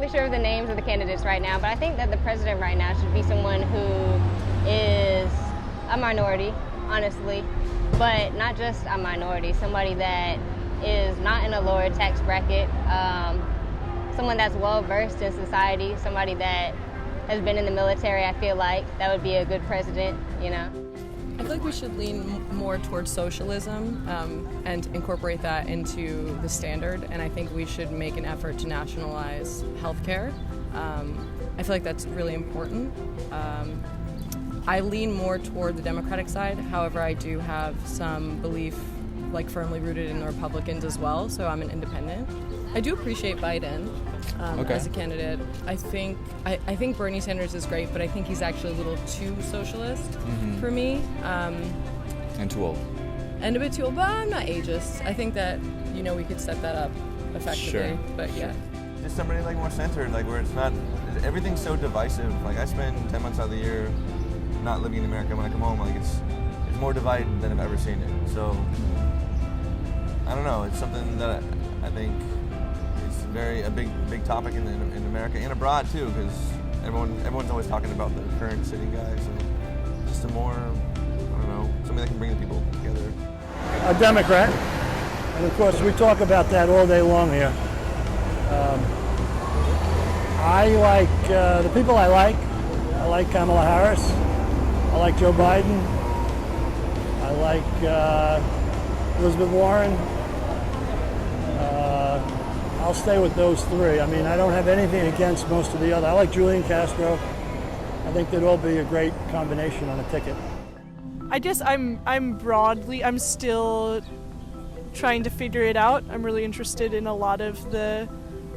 Sure of the names of the candidates right now, but I think that the president right now should be someone who is a minority, honestly, but not just a minority, somebody that is not in a lower tax bracket, someone that's well versed in society, somebody that has been in the military. I feel like that would be a good president, you know. I feel like we should lean more towards socialism and incorporate that into the standard, and I think we should make an effort to nationalize healthcare. I feel like that's really important. I lean more toward the Democratic side, however I do have some belief like firmly rooted in the Republicans as well, so I'm an independent. I do appreciate Biden as a candidate. I think Bernie Sanders is great, but I think he's actually a little too socialist for me. And too old. And a bit too old, but I'm not ageist. I think that, you know, we could set that up effectively. Sure. But yeah. Just somebody like more centered, like where it's not, everything's so divisive. Like I spend 10 months out of the year not living in America. When I come home, like it's more divided than I've ever seen it. So I don't know. It's something that I think is a big topic in America and abroad too, because everyone's always talking about the current sitting guy. So just a more, I don't know, something that can bring the people together. A Democrat, and of course we talk about that all day long here. I like the people I like Kamala Harris. I like Joe Biden. I like Elizabeth Warren. I'll stay with those three. I mean, I don't have anything against most of the other. I like Julian Castro. I think they'd all be a great combination on a ticket. I guess I'm still trying to figure it out. I'm really interested in a lot of the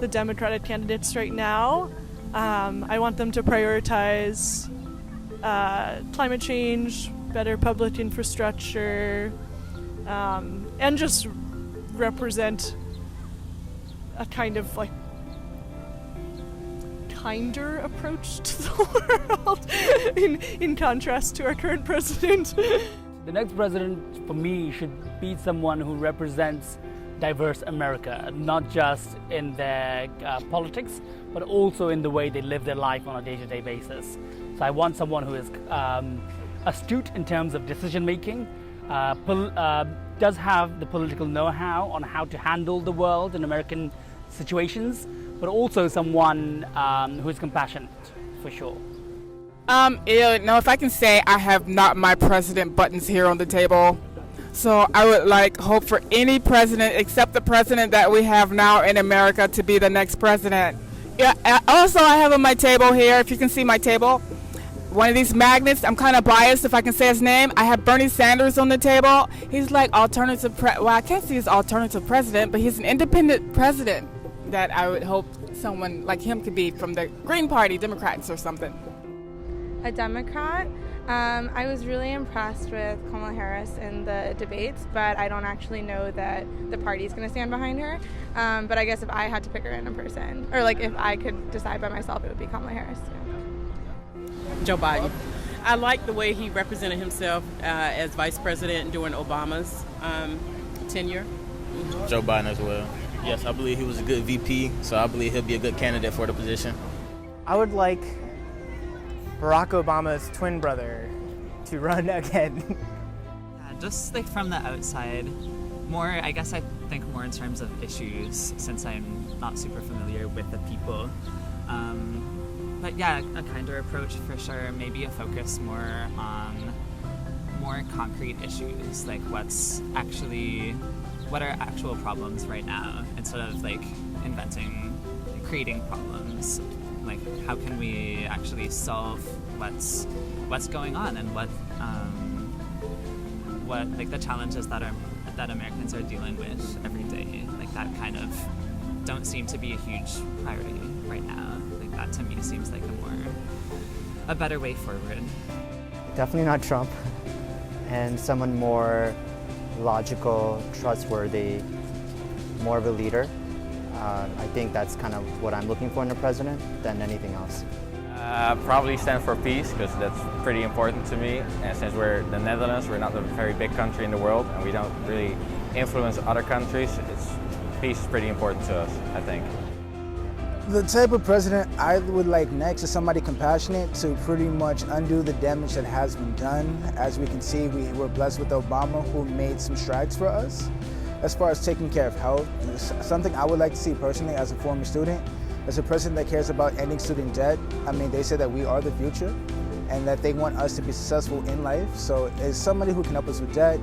Democratic candidates right now. I want them to prioritize climate change, better public infrastructure, and just represent a kind of like kinder approach to the world in contrast to our current president. The next president for me should be someone who represents diverse America, not just in their politics, but also in the way they live their life on a day-to-day basis. So I want someone who is astute in terms of decision making, does have the political know-how on how to handle the world in American situations, but also someone who is compassionate, for sure. If I can say, I have not my president buttons here on the table. So I would hope for any president except the president that we have now in America to be the next president. Yeah. Also, I have on my table here, if you can see my table, one of these magnets. I'm kind of biased if I can say his name. I have Bernie Sanders on the table. He's like alternative I can't see his alternative president, but he's an independent president that I would hope someone like him could be from the Green Party, Democrats or something. A Democrat. I was really impressed with Kamala Harris in the debates, but I don't actually know that the party is going to stand behind her. But I guess if I had to pick a random person, or if I could decide by myself, it would be Kamala Harris. Yeah. Joe Biden. I like the way he represented himself as vice president during Obama's tenure. Joe Biden as well. Yes, I believe he was a good VP, so I believe he'll be a good candidate for the position. I would like Barack Obama's twin brother to run again. Just from the outside, I think more in terms of issues, since I'm not super familiar with the people. But yeah, a kinder approach for sure, maybe a focus more on more concrete issues, like what are actual problems right now, instead of like creating problems. Like, how can we actually solve what's going on, and what like the challenges that Americans are dealing with every day. Like, that kind of don't seem to be a huge priority right now. Like, that to me seems like a better way forward. Definitely not Trump, and someone more logical, trustworthy, more of a leader. I think that's kind of what I'm looking for in a president than anything else. Probably stand for peace, because that's pretty important to me. And since we're the Netherlands, we're not a very big country in the world, and we don't really influence other countries. Peace is pretty important to us, I think. The type of president I would like next is somebody compassionate to pretty much undo the damage that has been done. As we can see, we were blessed with Obama, who made some strides for us. As far as taking care of health, something I would like to see personally as a former student, as a president that cares about ending student debt. I mean, they say that we are the future and that they want us to be successful in life. So as somebody who can help us with debt,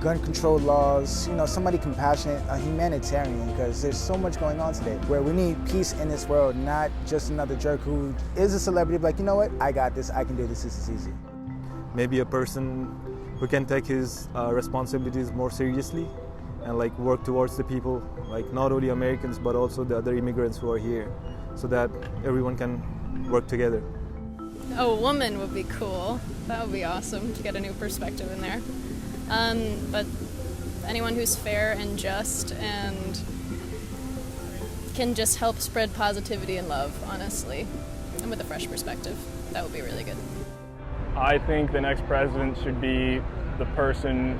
gun control laws, somebody compassionate, a humanitarian, because there's so much going on today where we need peace in this world, not just another jerk who is a celebrity, like, you know what, I got this, I can do this is easy. Maybe a person who can take his responsibilities more seriously and like work towards the people, like not only Americans but also the other immigrants who are here, so that everyone can work together. A woman would be cool. That would be awesome to get a new perspective in there. But anyone who's fair and just and can just help spread positivity and love, honestly, and with a fresh perspective. That would be really good. I think the next president should be the person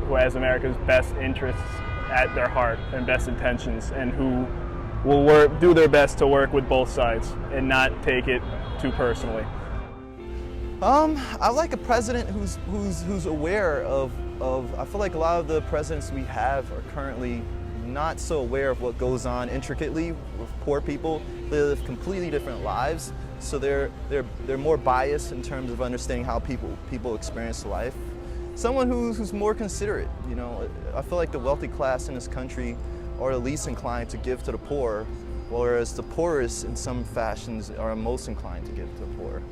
who has America's best interests at their heart and best intentions, and who will do their best to work with both sides and not take it too personally. I like a president who's aware of. I feel like a lot of the presidents we have are currently not so aware of what goes on intricately with poor people. They live completely different lives, so they're more biased in terms of understanding how people experience life. Someone who's more considerate. I feel like the wealthy class in this country are the least inclined to give to the poor, whereas the poorest in some fashions are most inclined to give to the poor.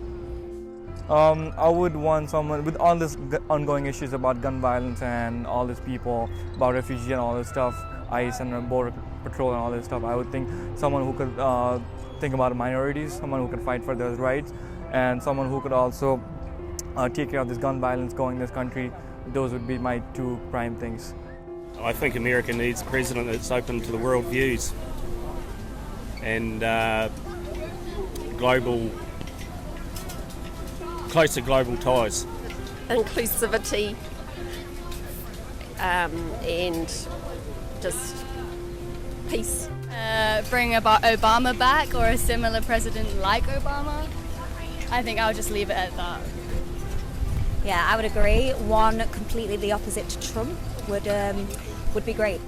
I would want someone with all this ongoing issues about gun violence and all these people, about refugees and all this stuff, ICE and border patrol and all this stuff. I would think someone who could think about minorities, someone who could fight for their rights, and someone who could also take care of this gun violence going in this country. Those would be my two prime things. I think America needs a president that's open to the world views and closer global ties. Inclusivity and just peace. Bring about Obama back, or a similar president like Obama. I think I'll just leave it at that. Yeah, I would agree. One completely the opposite to Trump would be great.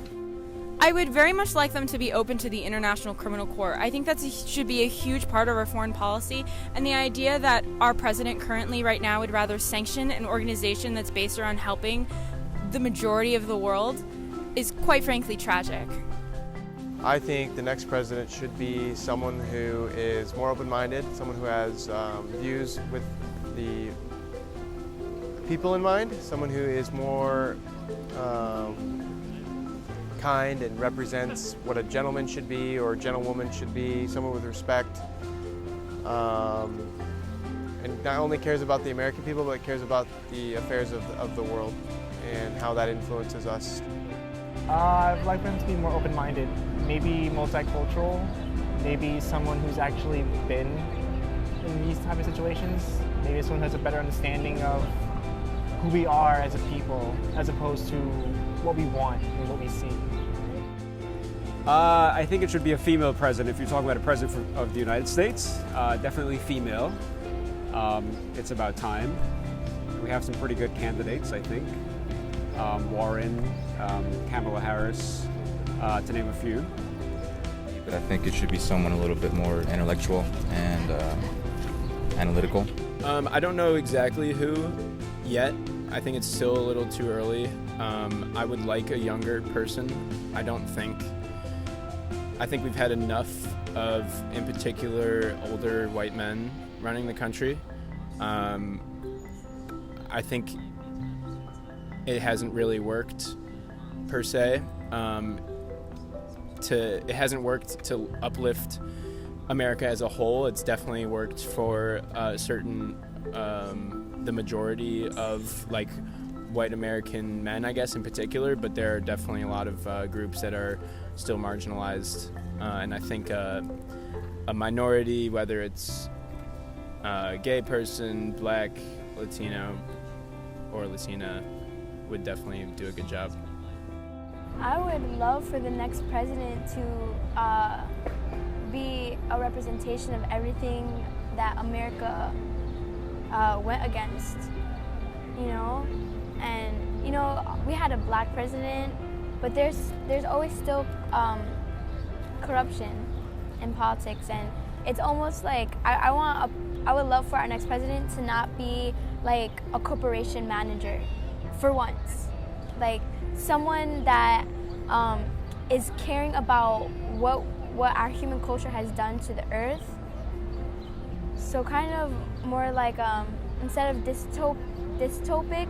I would very much like them to be open to the International Criminal Court. I think that should be a huge part of our foreign policy, and the idea that our president currently right now would rather sanction an organization that's based around helping the majority of the world is quite frankly tragic. I think the next president should be someone who is more open-minded, someone who has views with the people in mind, someone who is more kind and represents what a gentleman should be or a gentlewoman should be, someone with respect, and not only cares about the American people, but cares about the affairs of the world and how that influences us. I'd like them to be more open-minded, maybe multicultural, maybe someone who's actually been in these type of situations, maybe someone who has a better understanding of who we are as a people, as opposed to what we want and what we see. I think it should be a female president. If you're talking about a president of the United States, definitely female. It's about time. We have some pretty good candidates, I think. Warren, Kamala Harris, to name a few. But I think it should be someone a little bit more intellectual and analytical. I don't know exactly who yet. I think it's still a little too early. I would like a younger person. I think we've had enough of, in particular, older white men running the country. I think it hasn't really worked, per se. It hasn't worked to uplift America as a whole. It's definitely worked for the majority of like white American men, I guess, in particular, but there are definitely a lot of groups that are still marginalized, and I think a minority, whether it's a gay person, black, Latino, or Latina, would definitely do a good job. I would love for the next president to be a representation of everything that America went against, you know? And, you know, we had a black president, but there's always still corruption in politics, and it's almost like I would love for our next president to not be like a corporation manager for once. Like someone that is caring about what our human culture has done to the earth. So kind of more like instead of dystopic,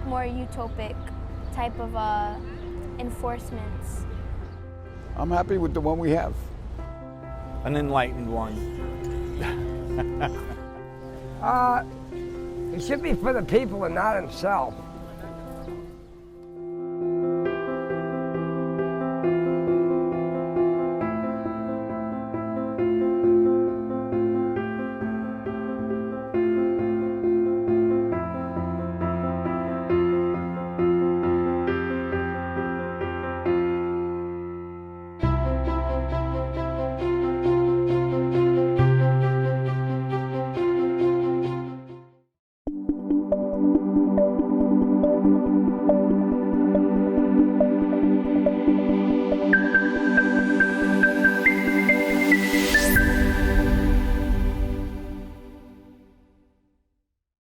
more utopic type of enforcements. I'm happy with the one we have. An enlightened one. It should be for the people and not himself.